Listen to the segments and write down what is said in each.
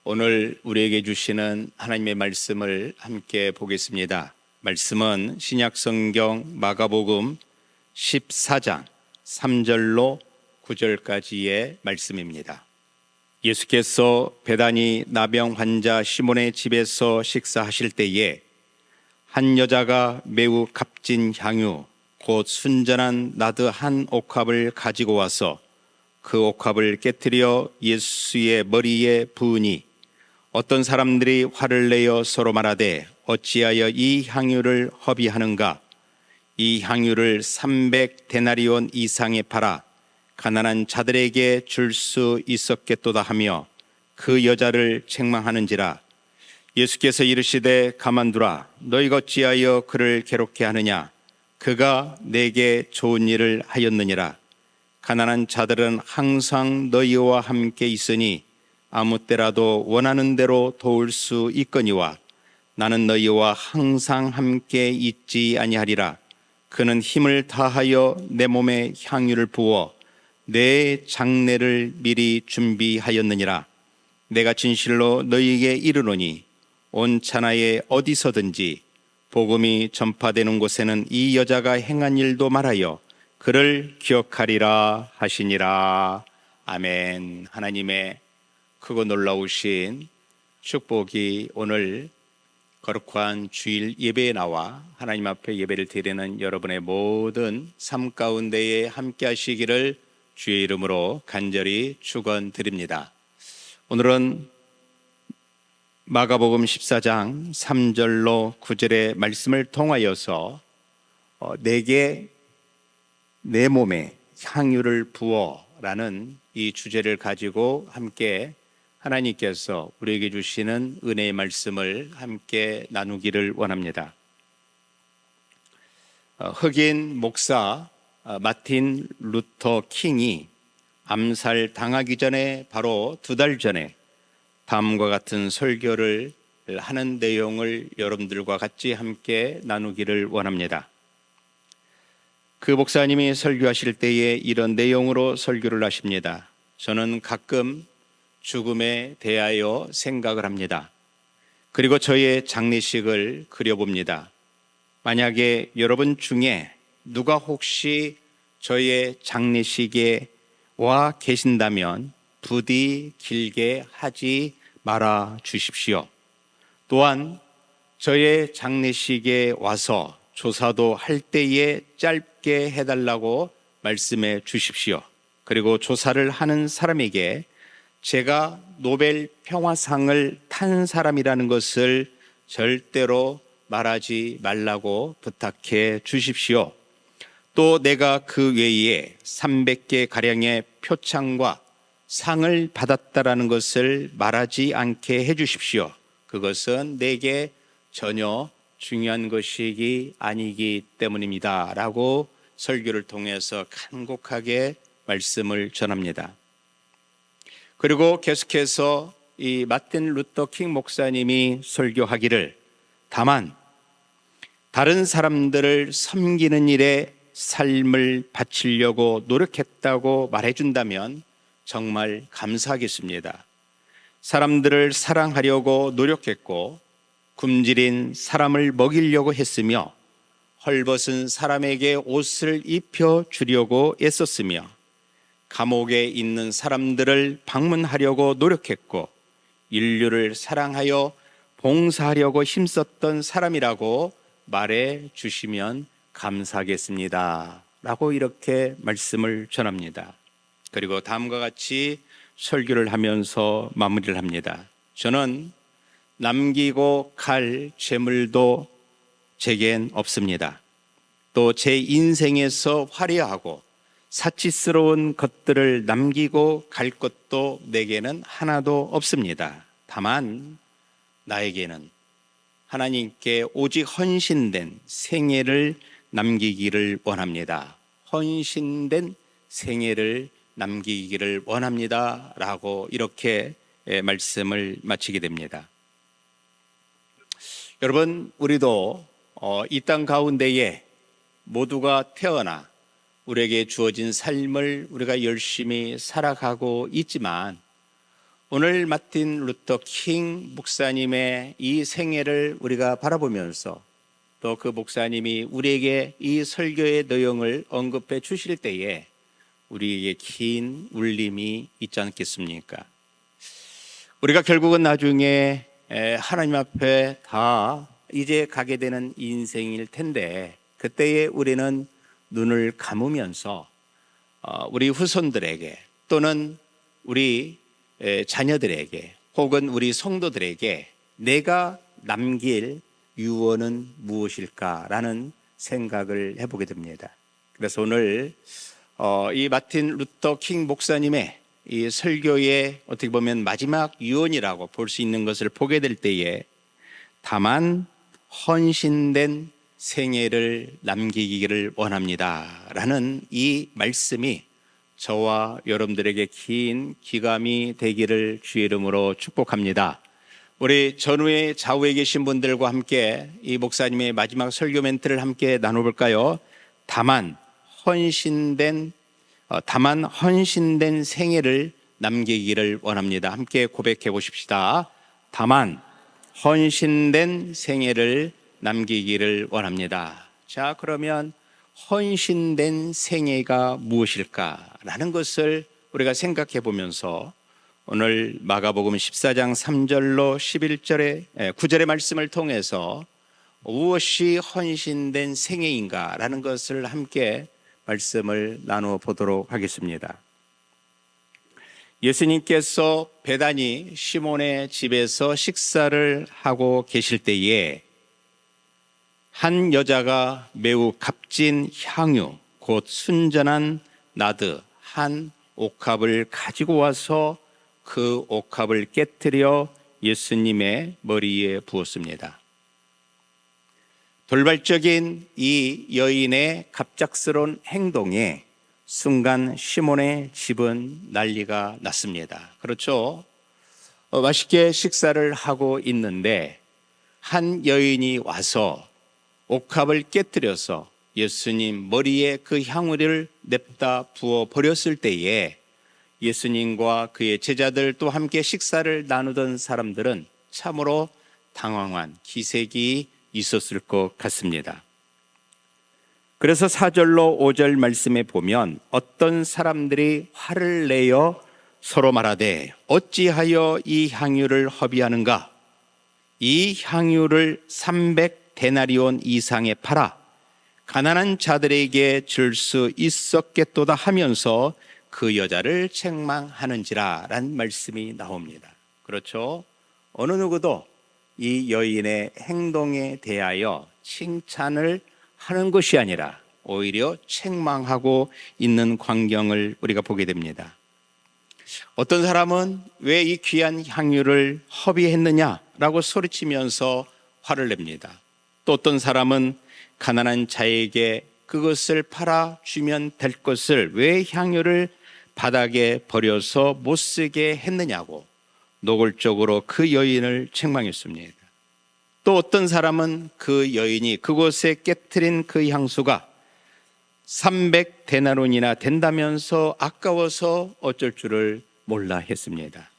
오늘 우리에게 주시는 하나님의 말씀을 함께 보겠습니다. 말씀은 신약성경 마가복음 14장 3절로 9절까지의 말씀입니다. 예수께서 베다니 나병 환자 시몬의 집에서 식사하실 때에 한 여자가 매우 값진 향유 곧 순전한 나드 한 옥합을 가지고 와서 그 옥합을 깨뜨려 예수의 머리에 부으니 어떤 사람들이 화를 내어 서로 말하되 어찌하여 이 향유를 허비하는가? 이 향유를 300데나리온 이상에 팔아 가난한 자들에게 줄 수 있었겠도다 하며 그 여자를 책망하는지라. 예수께서 이르시되 가만두라. 너희가 어찌하여 그를 괴롭게 하느냐? 그가 내게 좋은 일을 하였느니라. 가난한 자들은 항상 너희와 함께 있으니 아무 때라도 원하는 대로 도울 수 있거니와 나는 너희와 항상 함께 있지 아니하리라. 그는 힘을 다하여 내 몸에 향유를 부어 내 장례를 미리 준비하였느니라. 내가 진실로 너희에게 이르노니 온 천하에 어디서든지 복음이 전파되는 곳에는 이 여자가 행한 일도 말하여 그를 기억하리라 하시니라. 아멘. 하나님의 크고 놀라우신 축복이 오늘 거룩한 주일 예배에 나와 하나님 앞에 예배를 드리는 여러분의 모든 삶 가운데에 함께 하시기를 주의 이름으로 간절히 축원드립니다. 오늘은 마가복음 14장 3절로 9절의 말씀을 통하여서 내게 내 몸에 향유를 부어라는 이 주제를 가지고 함께 하나님께서 우리에게 주시는 은혜의 말씀을 함께 나누기를 원합니다. 흑인 목사 마틴 루터 킹이 암살 당하기 전에 바로 2달 전에 다음과 같은 설교를 하는 내용을 여러분들과 같이 함께 나누기를 원합니다. 그 목사님이 설교하실 때에 이런 내용으로 설교를 하십니다. 저는 가끔 죽음에 대하여 생각을 합니다. 그리고 저의 장례식을 그려봅니다. 만약에 여러분 중에 누가 혹시 저의 장례식에 와 계신다면 부디 길게 하지 말아 주십시오. 또한 저의 장례식에 와서 조사도 할 때에 짧게 해달라고 말씀해 주십시오. 그리고 조사를 하는 사람에게 제가 노벨 평화상을 탄 사람이라는 것을 절대로 말하지 말라고 부탁해 주십시오. 또 내가 그 외에 300개 가량의 표창과 상을 받았다라는 것을 말하지 않게 해 주십시오. 그것은 내게 전혀 중요한 것이기 아니기 때문입니다. 라고 설교를 통해서 간곡하게 말씀을 전합니다. 그리고 계속해서 이 마틴 루터 킹 목사님이 설교하기를 다만 다른 사람들을 섬기는 일에 삶을 바치려고 노력했다고 말해준다면 정말 감사하겠습니다. 사람들을 사랑하려고 노력했고 굶주린 사람을 먹이려고 했으며 헐벗은 사람에게 옷을 입혀주려고 애썼으며 감옥에 있는 사람들을 방문하려고 노력했고 인류를 사랑하여 봉사하려고 힘썼던 사람이라고 말해 주시면 감사하겠습니다. 라고 이렇게 말씀을 전합니다. 그리고 다음과 같이 설교를 하면서 마무리를 합니다. 저는 남기고 갈 재물도 제겐 없습니다. 또 제 인생에서 화려하고 사치스러운 것들을 남기고 갈 것도 내게는 하나도 없습니다. 다만 나에게는 하나님께 오직 헌신된 생애를 남기기를 원합니다. 헌신된 생애를 남기기를 원합니다. 라고 이렇게 말씀을 마치게 됩니다. 여러분, 우리도 이 땅 가운데에 모두가 태어나 우리에게 주어진 삶을 우리가 열심히 살아가고 있지만 오늘 마틴 루터 킹 목사님의 이 생애를 우리가 바라보면서 또 그 목사님이 우리에게 이 설교의 내용을 언급해 주실 때에 우리에게 긴 울림이 있지 않겠습니까? 우리가 결국은 나중에 하나님 앞에 다 이제 가게 되는 인생일 텐데, 그때에 우리는 눈을 감으면서 우리 후손들에게 또는 우리 자녀들에게 혹은 우리 성도들에게 내가 남길 유언은 무엇일까라는 생각을 해보게 됩니다. 그래서 오늘 이 마틴 루터 킹 목사님의 이 설교의 어떻게 보면 마지막 유언이라고 볼 수 있는 것을 보게 될 때에, 다만 헌신된 생애를 남기기를 원합니다 라는 이 말씀이 저와 여러분들에게 긴 기감이 되기를 주의 이름으로 축복합니다. 우리 전후에 좌우에 계신 분들과 함께 이 목사님의 마지막 설교 멘트를 함께 나눠볼까요? 다만 헌신된 생애를 남기기를 원합니다. 함께 고백해 보십시다. 다만 헌신된 생애를 남기기를 원합니다. 자, 그러면 헌신된 생애가 무엇일까라는 것을 우리가 생각해 보면서 오늘 마가복음 14장 3절로 9절의 말씀을 통해서 무엇이 헌신된 생애인가라는 것을 함께 말씀을 나누어 보도록 하겠습니다. 예수님께서 베다니 시몬의 집에서 식사를 하고 계실 때에 한 여자가 매우 값진 향유, 곧 순전한 나드 한 옥합을 가지고 와서 그 옥합을 깨뜨려 예수님의 머리에 부었습니다. 돌발적인 이 여인의 갑작스러운 행동에 순간 시몬의 집은 난리가 났습니다. 그렇죠? 맛있게 식사를 하고 있는데 한 여인이 와서 옥합을 깨뜨려서 예수님 머리에 그 향유를 냅다 부어 버렸을 때에 예수님과 그의 제자들 또 함께 식사를 나누던 사람들은 참으로 당황한 기색이 있었을 것 같습니다. 그래서 4절로 5절 말씀에 보면 어떤 사람들이 화를 내어 서로 말하되 어찌하여 이 향유를 허비하는가? 이 향유를 300데나리온 이상에 팔아 가난한 자들에게 줄 수 있었겠도다 하면서 그 여자를 책망하는지라 라는 말씀이 나옵니다. 그렇죠? 어느 누구도 이 여인의 행동에 대하여 칭찬을 하는 것이 아니라 오히려 책망하고 있는 광경을 우리가 보게 됩니다. 어떤 사람은 왜 이 귀한 향유를 허비했느냐라고 소리치면서 화를 냅니다. 또 어떤 사람은 가난한 자에게 그것을 팔아 주면 될 것을 왜 향유를 바닥에 버려서 못 쓰게 했느냐고 노골적으로 그 여인을 책망했습니다. 또 어떤 사람은 그 여인이 그곳에 깨트린 그 향수가 300데나론이나 된다면서 아까워서 어쩔 줄을 몰라 했습니다.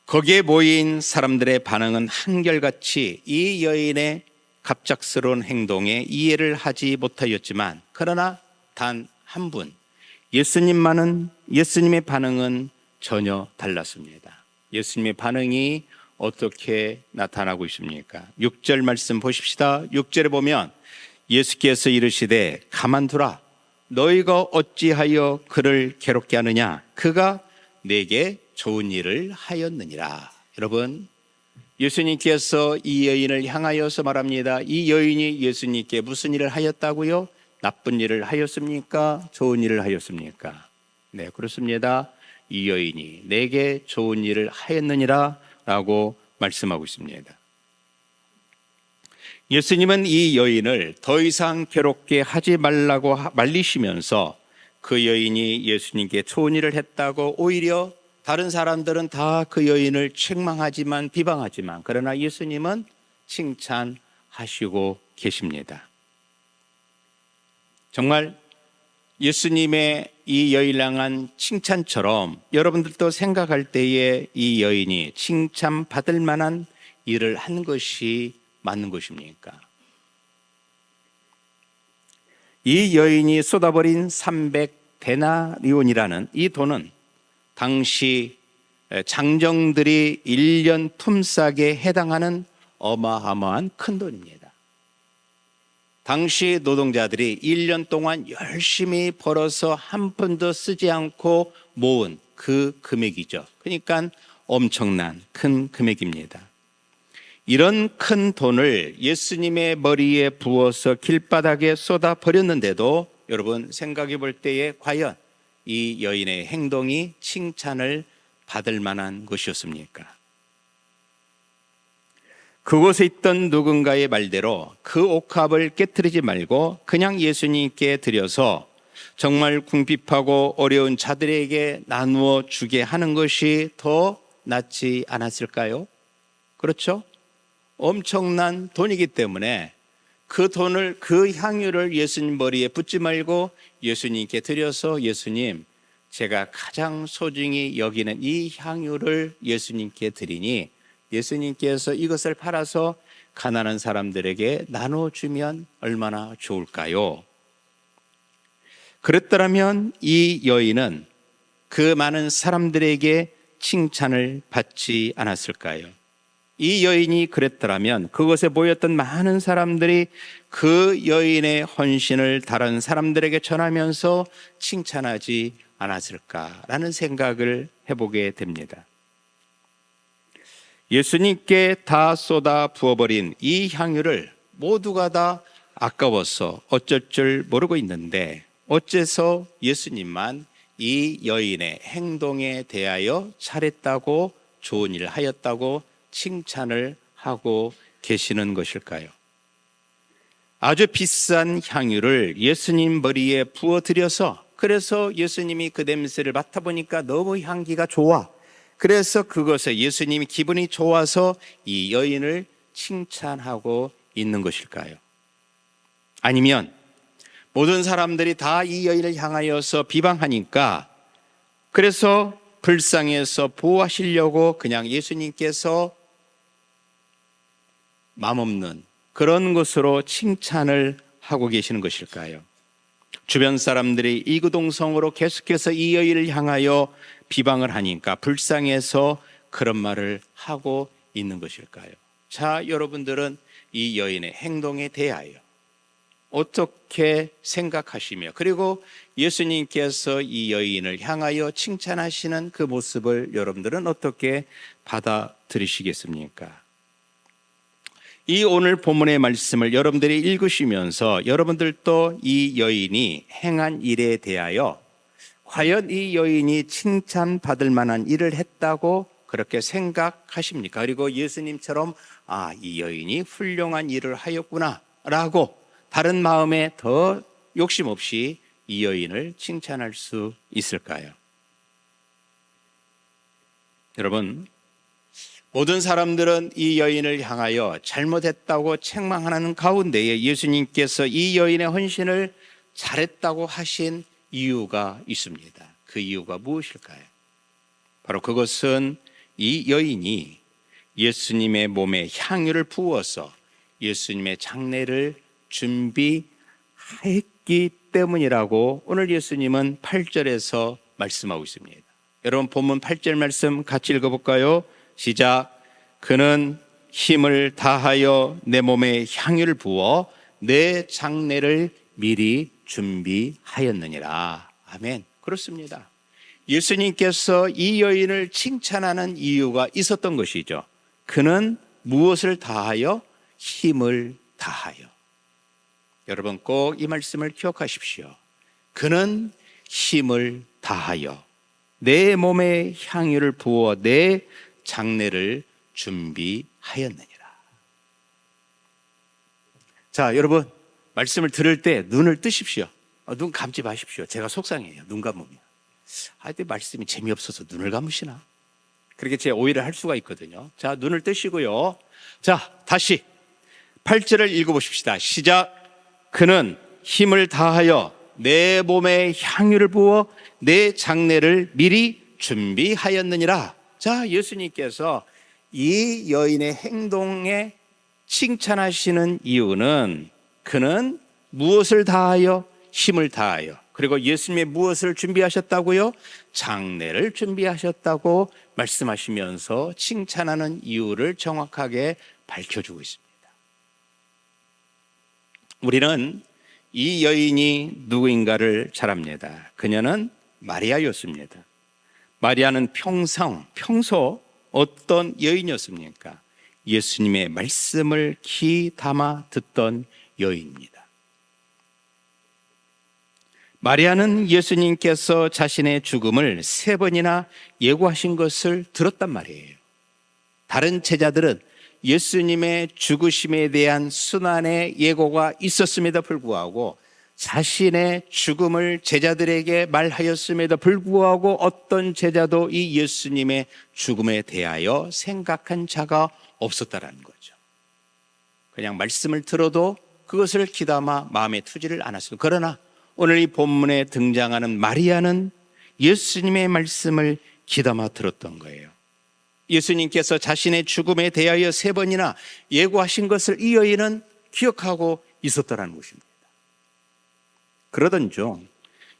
거기에 모인 사람들의 반응은 한결같이 이 여인의 갑작스러운 행동에 이해를 하지 못하였지만, 그러나 단 한 분, 예수님의 반응은 전혀 달랐습니다. 예수님의 반응이 어떻게 나타나고 있습니까? 6절 말씀 보십시다. 6절에 보면 예수께서 이르시되 가만두라, 너희가 어찌하여 그를 괴롭게 하느냐? 그가 내게 좋은 일을 하였느니라. 여러분, 예수님께서 이 여인을 향하여서 말합니다. 이 여인이 예수님께 무슨 일을 하였다고요? 나쁜 일을 하였습니까? 좋은 일을 하였습니까? 네, 그렇습니다. 이 여인이 내게 좋은 일을 하였느니라 라고 말씀하고 있습니다. 예수님은 이 여인을 더 이상 괴롭게 하지 말라고 말리시면서 그 여인이 예수님께 좋은 일을 했다고, 오히려 다른 사람들은 다 그 여인을 책망하지만 비방하지만, 그러나 예수님은 칭찬하시고 계십니다. 정말 예수님의 이 여인을 향한 칭찬처럼 여러분들도 생각할 때에 이 여인이 칭찬받을 만한 일을 한 것이 맞는 것입니까? 이 여인이 쏟아버린 300데나리온이라는 이 돈은 당시 장정들이 1년 품삯에 해당하는 어마어마한 큰 돈입니다. 당시 노동자들이 1년 동안 열심히 벌어서 한 푼도 쓰지 않고 모은 그 금액이죠. 그러니까 엄청난 큰 금액입니다. 이런 큰 돈을 예수님의 머리에 부어서 길바닥에 쏟아 버렸는데도 여러분 생각해 볼 때에 과연 이 여인의 행동이 칭찬을 받을 만한 것이었습니까? 그곳에 있던 누군가의 말대로 그 옥합을 깨트리지 말고 그냥 예수님께 드려서 정말 궁핍하고 어려운 자들에게 나누어 주게 하는 것이 더 낫지 않았을까요? 그렇죠? 엄청난 돈이기 때문에 그 돈을, 그 향유를 예수님 머리에 붓지 말고 예수님께 드려서 예수님, 제가 가장 소중히 여기는 이 향유를 예수님께 드리니 예수님께서 이것을 팔아서 가난한 사람들에게 나눠주면 얼마나 좋을까요? 그랬더라면 이 여인은 그 많은 사람들에게 칭찬을 받지 않았을까요? 이 여인이 그랬더라면 그것에 모였던 많은 사람들이 그 여인의 헌신을 다른 사람들에게 전하면서 칭찬하지 않았을까라는 생각을 해보게 됩니다. 예수님께 다 쏟아 부어버린 이 향유를 모두가 다 아까워서 어쩔 줄 모르고 있는데 어째서 예수님만 이 여인의 행동에 대하여 잘했다고, 좋은 일을 하였다고 칭찬을 하고 계시는 것일까요? 아주 비싼 향유를 예수님 머리에 부어드려서, 그래서 예수님이 그 냄새를 맡아보니까 너무 향기가 좋아. 그래서 그것에 예수님이 기분이 좋아서 이 여인을 칭찬하고 있는 것일까요? 아니면 모든 사람들이 다 이 여인을 향하여서 비방하니까 그래서 불쌍해서 보호하시려고 그냥 예수님께서 맘없는 그런 것으로 칭찬을 하고 계시는 것일까요? 주변 사람들이 이구동성으로 계속해서 이 여인을 향하여 비방을 하니까 불쌍해서 그런 말을 하고 있는 것일까요? 자, 여러분들은 이 여인의 행동에 대하여 어떻게 생각하시며, 그리고 예수님께서 이 여인을 향하여 칭찬하시는 그 모습을 여러분들은 어떻게 받아들이시겠습니까? 이 오늘 본문의 말씀을 여러분들이 읽으시면서 여러분들도 이 여인이 행한 일에 대하여 과연 이 여인이 칭찬받을 만한 일을 했다고 그렇게 생각하십니까? 그리고 예수님처럼 이 여인이 훌륭한 일을 하였구나 라고 다른 마음에 더 욕심 없이 이 여인을 칭찬할 수 있을까요? 여러분, 모든 사람들은 이 여인을 향하여 잘못했다고 책망하는 가운데에 예수님께서 이 여인의 헌신을 잘했다고 하신 이유가 있습니다. 그 이유가 무엇일까요? 바로 그것은 이 여인이 예수님의 몸에 향유를 부어서 예수님의 장례를 준비했기 때문이라고 오늘 예수님은 8절에서 말씀하고 있습니다. 여러분, 본문 8절 말씀 같이 읽어볼까요? 시작. 그는 힘을 다하여 내 몸에 향유를 부어 내 장례를 미리 준비하였느니라. 아멘. 그렇습니다. 예수님께서 이 여인을 칭찬하는 이유가 있었던 것이죠. 그는 무엇을 다하여? 힘을 다하여. 여러분, 꼭 이 말씀을 기억하십시오. 그는 힘을 다하여 내 몸에 향유를 부어 내 장례를 준비하였느니라. 자, 여러분, 말씀을 들을 때 눈을 뜨십시오. 눈 감지 마십시오. 제가 속상해요. 눈 감으면. 말씀이 재미없어서 눈을 감으시나? 그렇게 제 오해를 할 수가 있거든요. 자, 눈을 뜨시고요. 자, 다시 8절을 읽어보십시다. 시작. 그는 힘을 다하여 내 몸에 향유를 부어 내 장례를 미리 준비하였느니라. 자, 예수님께서 이 여인의 행동에 칭찬하시는 이유는 그는 무엇을 다하여? 힘을 다하여. 그리고 예수님의 무엇을 준비하셨다고요? 장례를 준비하셨다고 말씀하시면서 칭찬하는 이유를 정확하게 밝혀주고 있습니다. 우리는 이 여인이 누구인가를 잘 압니다. 그녀는 마리아였습니다. 마리아는 평소 어떤 여인이었습니까? 예수님의 말씀을 귀 담아 듣던 여인입니다. 마리아는 예수님께서 자신의 죽음을 3번이나 예고하신 것을 들었단 말이에요. 다른 제자들은 예수님의 죽으심에 대한 순환의 예고가 있었음에도 불구하고 자신의 죽음을 제자들에게 말하였음에도 불구하고 어떤 제자도 이 예수님의 죽음에 대하여 생각한 자가 없었다라는 거죠. 그냥 말씀을 들어도 그것을 귀담아 마음에 투지를 않았습니다. 그러나 오늘 이 본문에 등장하는 마리아는 예수님의 말씀을 귀담아 들었던 거예요. 예수님께서 자신의 죽음에 대하여 3번이나 예고하신 것을 이 여인은 기억하고 있었다는 것입니다. 그러던 중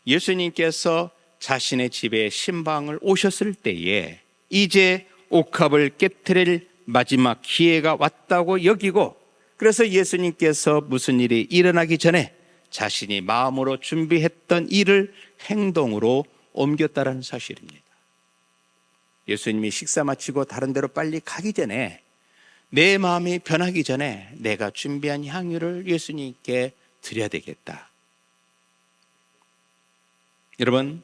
예수님께서 자신의 집에 신방을 오셨을 때에 이제 옥합을 깨트릴 마지막 기회가 왔다고 여기고, 그래서 예수님께서 무슨 일이 일어나기 전에 자신이 마음으로 준비했던 일을 행동으로 옮겼다는 사실입니다. 예수님이 식사 마치고 다른 데로 빨리 가기 전에, 내 마음이 변하기 전에 내가 준비한 향유를 예수님께 드려야 되겠다. 여러분,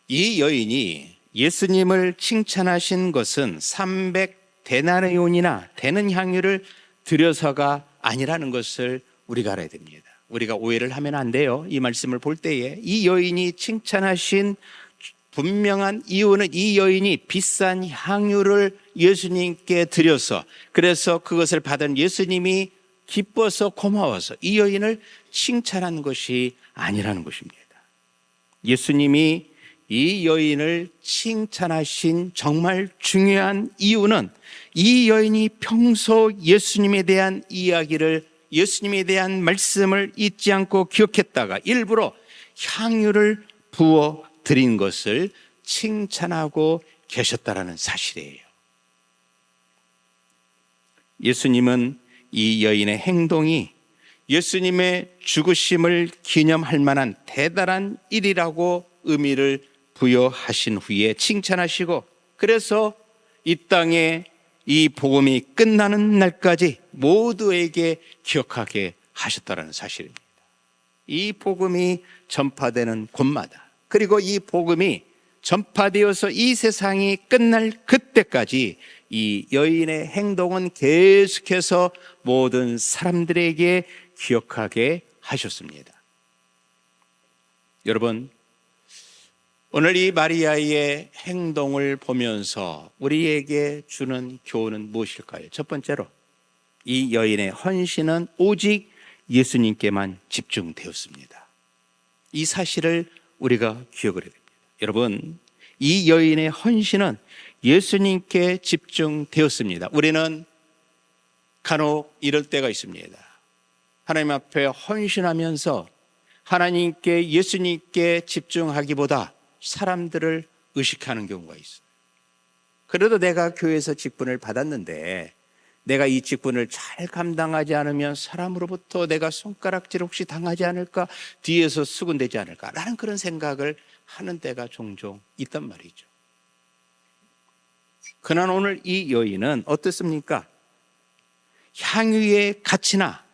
이 여인이 예수님을 칭찬하신 것은 300데나리온이나 되는 향유를 드려서가 아니라는 것을 우리가 알아야 됩니다. 우리가 오해를 하면 안 돼요. 이 말씀을 볼 때에 이 여인이 칭찬하신 분명한 이유는 이 여인이 비싼 향유를 예수님께 드려서, 그래서 그것을 받은 예수님이 기뻐서 고마워서 이 여인을 칭찬한 것이 아니라는 것입니다. 예수님이 이 여인을 칭찬하신 정말 중요한 이유는 이 여인이 평소 예수님에 대한 이야기를, 예수님에 대한 말씀을 잊지 않고 기억했다가 일부러 향유를 부어 드린 것을 칭찬하고 계셨다라는 사실이에요. 예수님은 이 여인의 행동이 예수님의 죽으심을 기념할 만한 대단한 일이라고 의미를 부여하신 후에 칭찬하시고, 그래서 이 땅에 이 복음이 끝나는 날까지 모두에게 기억하게 하셨다는 사실입니다. 이 복음이 전파되는 곳마다, 그리고 이 복음이 전파되어서 이 세상이 끝날 그때까지 이 여인의 행동은 계속해서 모든 사람들에게 기억하게 하셨습니다. 여러분, 오늘 이 마리아의 행동을 보면서 우리에게 주는 교훈은 무엇일까요? 첫 번째로, 이 여인의 헌신은 오직 예수님께만 집중되었습니다. 이 사실을 우리가 기억을 해야 됩니다. 여러분, 이 여인의 헌신은 예수님께 집중되었습니다. 우리는 간혹 이럴 때가 있습니다. 하나님 앞에 헌신하면서 하나님께, 예수님께 집중하기보다 사람들을 의식하는 경우가 있어요. 그래도 내가 교회에서 직분을 받았는데 내가 이 직분을 잘 감당하지 않으면 사람으로부터 내가 손가락질 혹시 당하지 않을까, 뒤에서 수군되지 않을까 라는 그런 생각을 하는 때가 종종 있단 말이죠. 그러나 오늘 이 여인은 어떻습니까? 향유의 가치나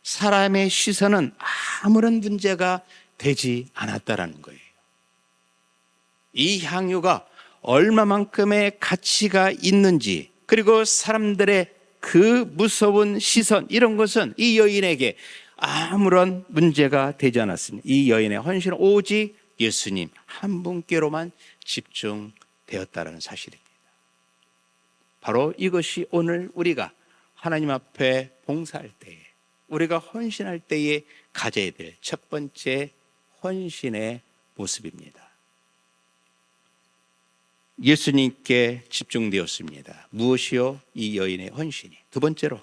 사람의 시선은 아무런 문제가 되지 않았다라는 거예요. 이 향유가 얼마만큼의 가치가 있는지, 그리고 사람들의 그 무서운 시선, 이런 것은 이 여인에게 아무런 문제가 되지 않았습니다. 이 여인의 헌신은 오직 예수님 한 분께로만 집중되었다는 사실입니다. 바로 이것이 오늘 우리가 하나님 앞에 봉사할 때에, 우리가 헌신할 때에 가져야 될 첫 번째 헌신의 모습입니다. 예수님께 집중되었습니다. 무엇이요? 이 여인의 헌신이. 두 번째로,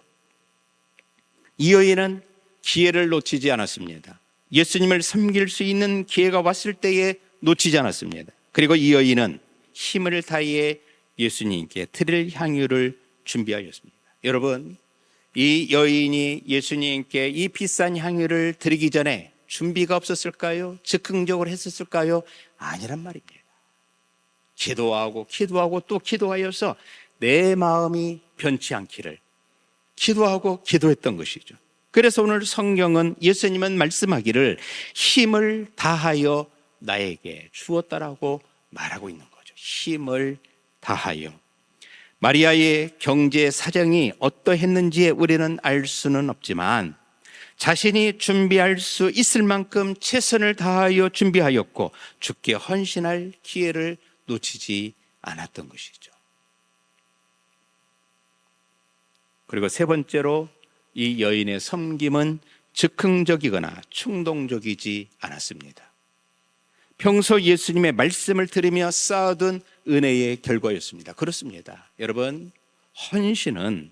이 여인은 기회를 놓치지 않았습니다. 예수님을 섬길 수 있는 기회가 왔을 때에 놓치지 않았습니다. 그리고 이 여인은 힘을 다해 예수님께 드릴 향유를 준비하였습니다. 여러분, 이 여인이 예수님께 이 비싼 향유를 드리기 전에 준비가 없었을까요? 즉흥적으로 했었을까요? 아니란 말입니다. 기도하고 또 기도하여서 내 마음이 변치 않기를 기도하고 기도했던 것이죠. 그래서 오늘 성경은 예수님은 말씀하기를 힘을 다하여 나에게 주었다라고 말하고 있는 거죠. 힘을 다하여. 마리아의 경제 사정이 어떠했는지 우리는 알 수는 없지만 자신이 준비할 수 있을 만큼 최선을 다하여 준비하였고 주께 헌신할 기회를 놓치지 않았던 것이죠. 그리고 세 번째로, 이 여인의 섬김은 즉흥적이거나 충동적이지 않았습니다. 평소 예수님의 말씀을 들으며 쌓아둔 은혜의 결과였습니다. 그렇습니다. 여러분, 헌신은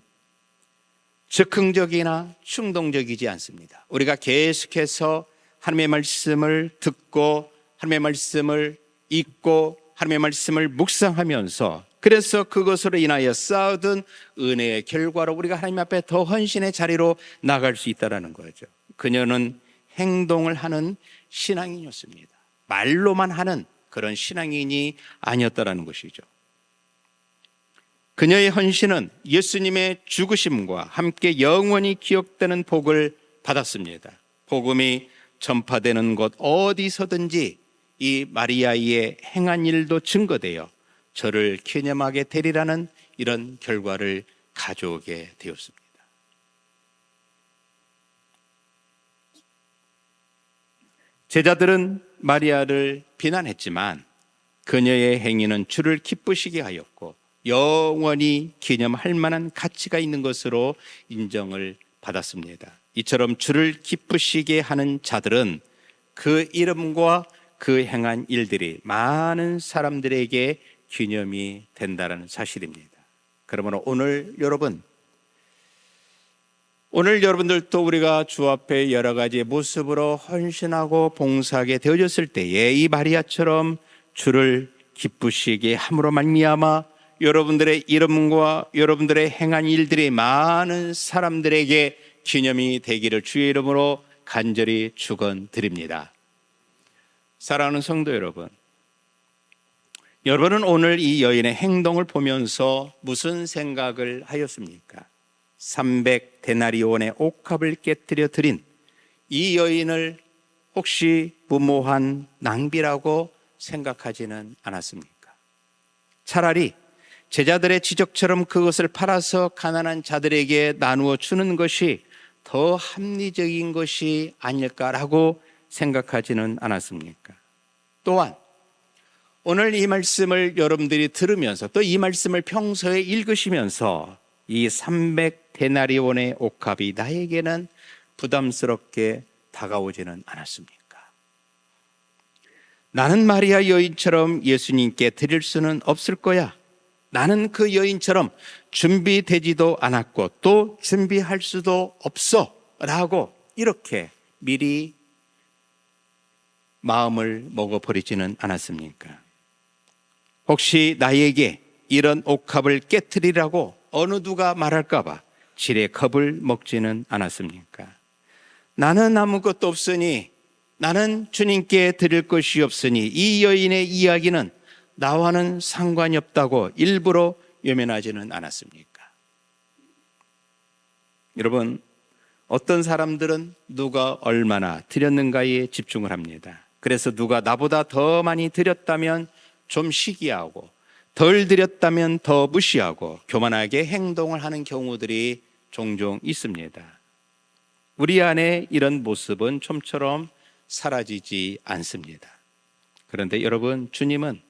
즉흥적이나 충동적이지 않습니다. 우리가 계속해서 하나님의 말씀을 듣고 하나님의 말씀을 읽고 하나님의 말씀을 묵상하면서 그래서 그것으로 인하여 쌓아둔 은혜의 결과로 우리가 하나님 앞에 더 헌신의 자리로 나갈 수 있다는 거죠. 그녀는 행동을 하는 신앙인이었습니다. 말로만 하는 그런 신앙인이 아니었다는 것이죠. 그녀의 헌신은 예수님의 죽으심과 함께 영원히 기억되는 복을 받았습니다. 복음이 전파되는 곳 어디서든지 이 마리아의 행한 일도 증거되어 저를 기념하게 되리라는 이런 결과를 가져오게 되었습니다. 제자들은 마리아를 비난했지만 그녀의 행위는 주를 기쁘시게 하였고 영원히 기념할 만한 가치가 있는 것으로 인정을 받았습니다. 이처럼 주를 기쁘시게 하는 자들은 그 이름과 그 행한 일들이 많은 사람들에게 기념이 된다는 사실입니다. 그러므로 오늘 여러분들도 우리가 주 앞에 여러 가지 모습으로 헌신하고 봉사하게 되어졌을 때에 이 마리아처럼 주를 기쁘시게 함으로 말미암아 여러분들의 이름과 여러분들의 행한 일들이 많은 사람들에게 기념이 되기를 주의 이름으로 간절히 축원드립니다. 사랑하는 성도 여러분, 여러분은 오늘 이 여인의 행동을 보면서 무슨 생각을 하였습니까? 300데나리온의 옥합을 깨뜨려 드린 이 여인을 혹시 무모한 낭비라고 생각하지는 않았습니까? 차라리 제자들의 지적처럼 그것을 팔아서 가난한 자들에게 나누어 주는 것이 더 합리적인 것이 아닐까라고 생각하지는 않았습니까? 또한 오늘 이 말씀을 여러분들이 들으면서 또 이 말씀을 평소에 읽으시면서 이 300데나리온의 옥합이 나에게는 부담스럽게 다가오지는 않았습니까? 나는 마리아 여인처럼 예수님께 드릴 수는 없을 거야. 나는 그 여인처럼 준비되지도 않았고 또 준비할 수도 없어 라고 이렇게 미리 마음을 먹어버리지는 않았습니까? 혹시 나에게 이런 옥합을 깨트리라고 어느 누가 말할까 봐 지레 겁을 먹지는 않았습니까? 나는 아무것도 없으니, 나는 주님께 드릴 것이 없으니 이 여인의 이야기는 나와는 상관이 없다고 일부러 외면하지는 않았습니까? 여러분, 어떤 사람들은 누가 얼마나 드렸는가에 집중을 합니다. 그래서 누가 나보다 더 많이 드렸다면 좀 시기하고 덜 드렸다면 더 무시하고 교만하게 행동을 하는 경우들이 종종 있습니다. 우리 안에 이런 모습은 좀처럼 사라지지 않습니다. 그런데 여러분, 주님은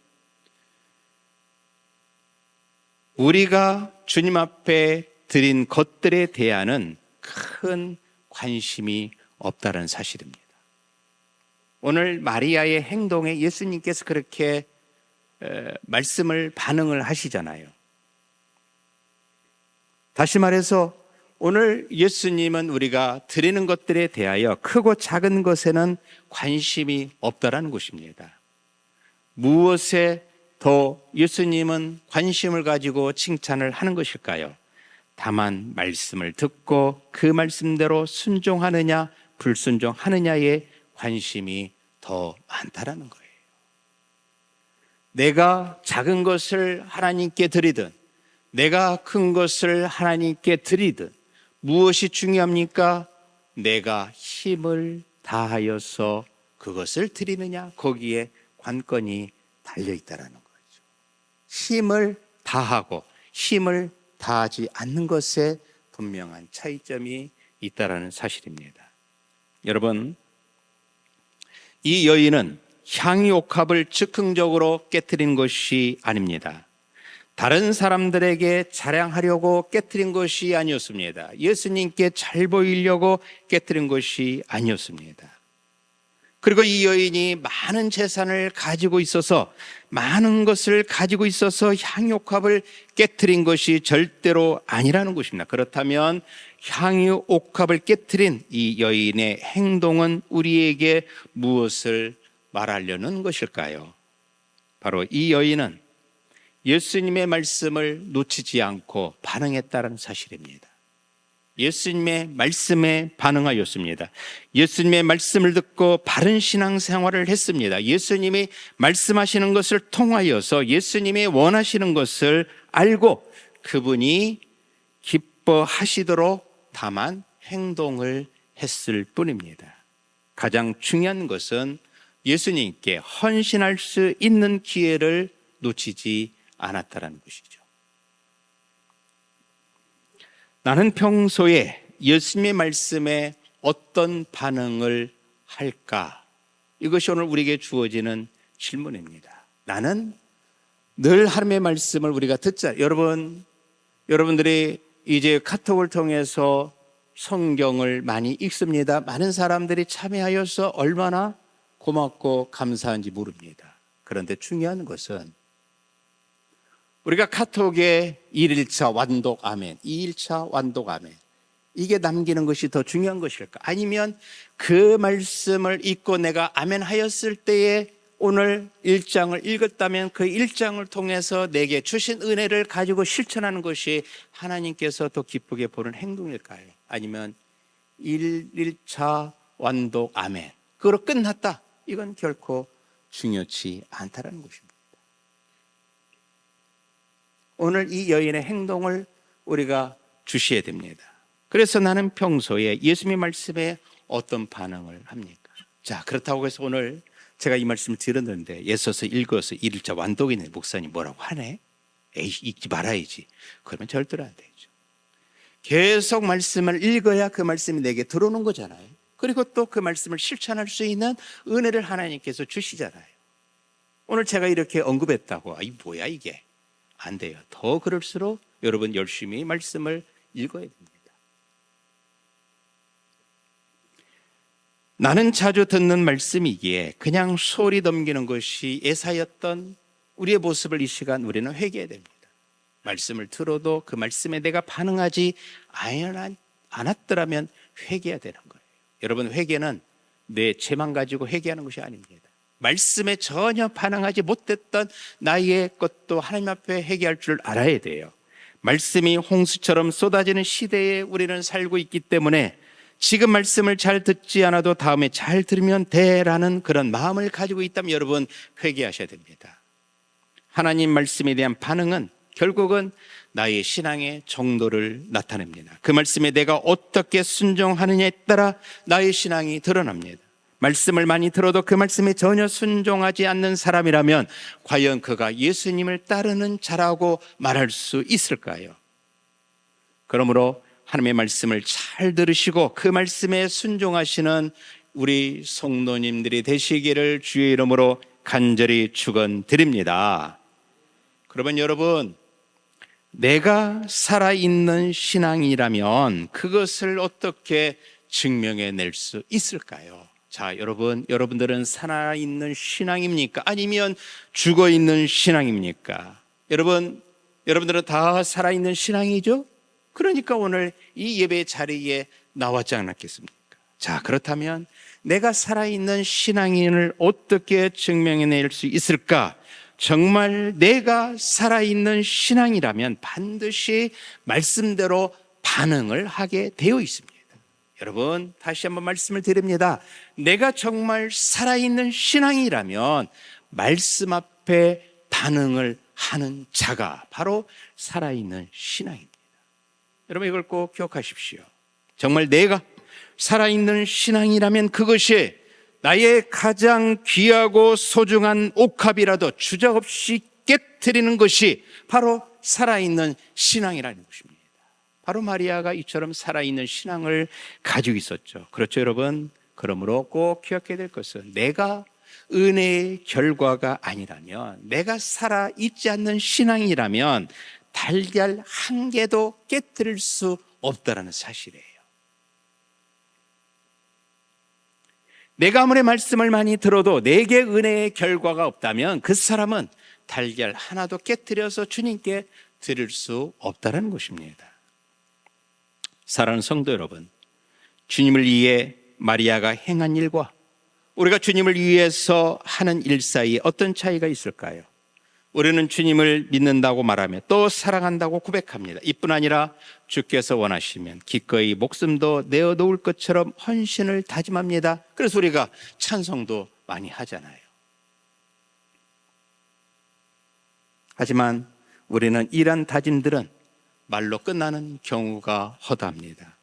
우리가 주님 앞에 드린 것들에 대한 큰 관심이 없다는 사실입니다. 오늘 마리아의 행동에 예수님께서 그렇게 반응을 하시잖아요. 다시 말해서 오늘 예수님은 우리가 드리는 것들에 대하여 크고 작은 것에는 관심이 없다라는 것입니다. 무엇에 더 예수님은 관심을 가지고 칭찬을 하는 것일까요? 다만 말씀을 듣고 그 말씀대로 순종하느냐 불순종하느냐에 관심이 더 많다라는 거예요. 내가 작은 것을 하나님께 드리든 내가 큰 것을 하나님께 드리든 무엇이 중요합니까? 내가 힘을 다하여서 그것을 드리느냐, 거기에 관건이 달려있다는 거죠. 힘을 다하고 힘을 다하지 않는 것에 분명한 차이점이 있다는 사실입니다. 여러분, 이 여인은 향유 옥합을 즉흥적으로 깨뜨린 것이 아닙니다. 다른 사람들에게 자랑하려고 깨뜨린 것이 아니었습니다. 예수님께 잘 보이려고 깨뜨린 것이 아니었습니다. 그리고 이 여인이 많은 재산을 가지고 있어서 많은 것을 가지고 있어서 향유옥합을 깨뜨린 것이 절대로 아니라는 것입니다. 그렇다면 향유옥합을 깨뜨린 이 여인의 행동은 우리에게 무엇을 말하려는 것일까요? 바로 이 여인은 예수님의 말씀을 놓치지 않고 반응했다는 사실입니다. 예수님의 말씀에 반응하였습니다. 예수님의 말씀을 듣고 바른 신앙생활을 했습니다. 예수님이 말씀하시는 것을 통하여서 예수님이 원하시는 것을 알고 그분이 기뻐하시도록 다만 행동을 했을 뿐입니다. 가장 중요한 것은 예수님께 헌신할 수 있는 기회를 놓치지 않았다는 것이죠. 나는 평소에 예수님의 말씀에 어떤 반응을 할까? 이것이 오늘 우리에게 주어지는 질문입니다. 나는 늘 하나님의 말씀을 우리가 듣자. 여러분들이 이제 카톡을 통해서 성경을 많이 읽습니다. 많은 사람들이 참여하여서 얼마나 고맙고 감사한지 모릅니다. 그런데 중요한 것은 우리가 카톡에 1일차 완독 아멘, 2일차 완독 아멘, 이게 남기는 것이 더 중요한 것일까? 아니면 그 말씀을 읽고 내가 아멘 하였을 때에 오늘 1장을 읽었다면 그 1장을 통해서 내게 주신 은혜를 가지고 실천하는 것이 하나님께서 더 기쁘게 보는 행동일까요? 아니면 1일차 완독 아멘, 그거로 끝났다, 이건 결코 중요치 않다는 것입니다. 오늘 이 여인의 행동을 우리가 주시해야 됩니다. 그래서 나는 평소에 예수님의 말씀에 어떤 반응을 합니까? 자, 그렇다고 해서 오늘 제가 이 말씀을 들었는데 예서서 읽어서 1일차 완독이 있는 목사님 뭐라고 하네? 에이, 읽지 말아야지. 그러면 절대로 안 되죠. 계속 말씀을 읽어야 그 말씀이 내게 들어오는 거잖아요. 그리고 또 그 말씀을 실천할 수 있는 은혜를 하나님께서 주시잖아요. 오늘 제가 이렇게 언급했다고 이 뭐야 이게? 안 돼요. 더 그럴수록 여러분 열심히 말씀을 읽어야 됩니다. 나는 자주 듣는 말씀이기에 그냥 소리 넘기는 것이 예사였던 우리의 모습을 이 시간 우리는 회개해야 됩니다. 말씀을 들어도 그 말씀에 내가 반응하지 않았더라면 회개해야 되는 거예요. 여러분, 회개는 내 죄만 가지고 회개하는 것이 아닙니다. 말씀에 전혀 반응하지 못했던 나의 것도 하나님 앞에 회개할 줄 알아야 돼요. 말씀이 홍수처럼 쏟아지는 시대에 우리는 살고 있기 때문에 지금 말씀을 잘 듣지 않아도 다음에 잘 들으면 돼라는 그런 마음을 가지고 있다면 여러분 회개하셔야 됩니다. 하나님 말씀에 대한 반응은 결국은 나의 신앙의 정도를 나타냅니다. 그 말씀에 내가 어떻게 순종하느냐에 따라 나의 신앙이 드러납니다. 말씀을 많이 들어도 그 말씀에 전혀 순종하지 않는 사람이라면 과연 그가 예수님을 따르는 자라고 말할 수 있을까요? 그러므로 하나님의 말씀을 잘 들으시고 그 말씀에 순종하시는 우리 성도님들이 되시기를 주의 이름으로 간절히 축원드립니다. 그러면 여러분, 내가 살아있는 신앙이라면 그것을 어떻게 증명해낼 수 있을까요? 자, 여러분들은 살아있는 신앙입니까? 아니면 죽어있는 신앙입니까? 여러분들은 다 살아있는 신앙이죠? 그러니까 오늘 이 예배 자리에 나왔지 않았겠습니까? 자, 그렇다면 내가 살아있는 신앙인을 어떻게 증명해낼 수 있을까? 정말 내가 살아있는 신앙이라면 반드시 말씀대로 반응을 하게 되어 있습니다. 여러분, 다시 한번 말씀을 드립니다. 내가 정말 살아있는 신앙이라면 말씀 앞에 반응을 하는 자가 바로 살아있는 신앙입니다. 여러분, 이걸 꼭 기억하십시오. 정말 내가 살아있는 신앙이라면 그것이 나의 가장 귀하고 소중한 옥합이라도 주저없이 깨트리는 것이 바로 살아있는 신앙이라는 것입니다. 바로 마리아가 이처럼 살아있는 신앙을 가지고 있었죠. 그렇죠, 여러분? 그러므로 꼭 기억해야 될 것은 내가 은혜의 결과가 아니라면, 내가 살아있지 않는 신앙이라면 달걀 한 개도 깨트릴 수 없다는 사실이에요. 내가 아무리 말씀을 많이 들어도 내게 은혜의 결과가 없다면 그 사람은 달걀 하나도 깨트려서 주님께 드릴 수 없다는 것입니다. 사랑하는 성도 여러분, 주님을 위해 마리아가 행한 일과 우리가 주님을 위해서 하는 일 사이에 어떤 차이가 있을까요? 우리는 주님을 믿는다고 말하며 또 사랑한다고 고백합니다. 이뿐 아니라 주께서 원하시면 기꺼이 목숨도 내어놓을 것처럼 헌신을 다짐합니다. 그래서 우리가 찬송도 많이 하잖아요. 하지만 우리는 이러한 다짐들은 말로 끝나는 경우가 허다합니다.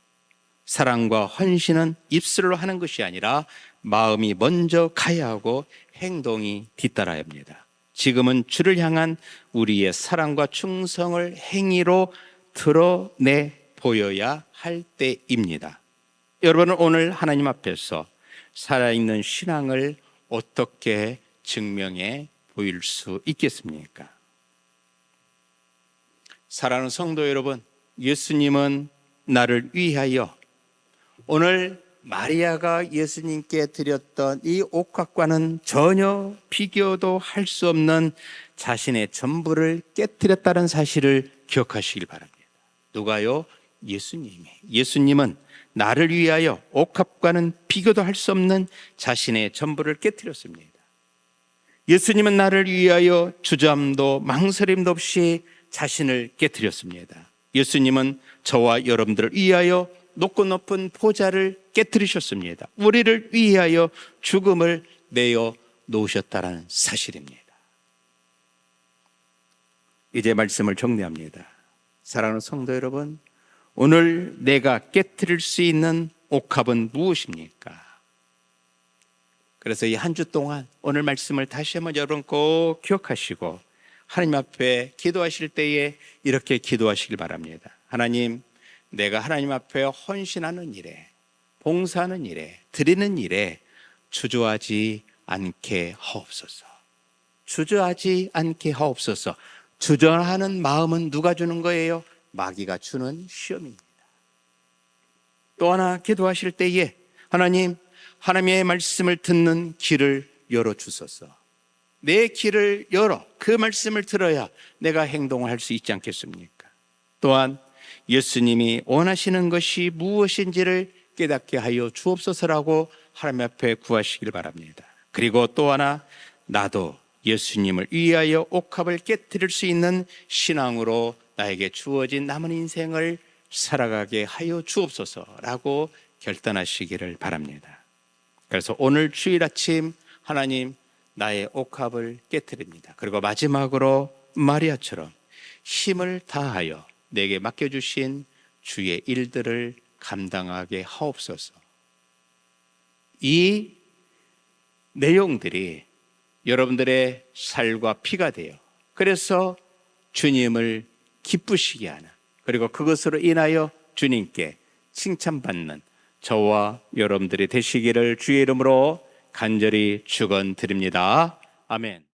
사랑과 헌신은 입술로 하는 것이 아니라 마음이 먼저 가야 하고 행동이 뒤따라야 합니다. 지금은 주를 향한 우리의 사랑과 충성을 행위로 드러내 보여야 할 때입니다. 여러분은 오늘 하나님 앞에서 살아있는 신앙을 어떻게 증명해 보일 수 있겠습니까? 사랑하는 성도 여러분, 예수님은 나를 위하여 오늘 마리아가 예수님께 드렸던 이 옥합과는 전혀 비교도 할 수 없는 자신의 전부를 깨뜨렸다는 사실을 기억하시길 바랍니다. 누가요? 예수님이. 예수님은 나를 위하여 옥합과는 비교도 할 수 없는 자신의 전부를 깨뜨렸습니다. 예수님은 나를 위하여 주저함도 망설임도 없이 자신을 깨뜨렸습니다. 예수님은 저와 여러분들을 위하여 높고 높은 보좌를 깨뜨리셨습니다. 우리를 위하여 죽음을 내어 놓으셨다는 사실입니다. 이제 말씀을 정리합니다. 사랑하는 성도 여러분, 오늘 내가 깨뜨릴 수 있는 옥합은 무엇입니까? 그래서 이 한 주 동안 오늘 말씀을 다시 한번 여러분 꼭 기억하시고 하나님 앞에 기도하실 때에 이렇게 기도하시길 바랍니다. 하나님, 내가 하나님 앞에 헌신하는 일에, 봉사하는 일에, 드리는 일에 주저하지 않게 하옵소서. 주저하지 않게 하옵소서. 주저하는 마음은 누가 주는 거예요? 마귀가 주는 시험입니다. 또 하나 기도하실 때에 하나님, 하나님의 말씀을 듣는 길을 열어주소서. 내 길을 열어 그 말씀을 들어야 내가 행동을 할 수 있지 않겠습니까? 또한 예수님이 원하시는 것이 무엇인지를 깨닫게 하여 주옵소서라고 하나님 앞에 구하시길 바랍니다. 그리고 또 하나, 나도 예수님을 위하여 옥합을 깨뜨릴 수 있는 신앙으로 나에게 주어진 남은 인생을 살아가게 하여 주옵소서라고 결단하시기를 바랍니다. 그래서 오늘 주일 아침 하나님, 나의 옥합을 깨뜨립니다. 그리고 마지막으로 마리아처럼 힘을 다하여 내게 맡겨주신 주의 일들을 감당하게 하옵소서. 이 내용들이 여러분들의 살과 피가 되어 그래서 주님을 기쁘시게 하는, 그리고 그것으로 인하여 주님께 칭찬받는 저와 여러분들이 되시기를 주의 이름으로 간절히 축원드립니다. 아멘.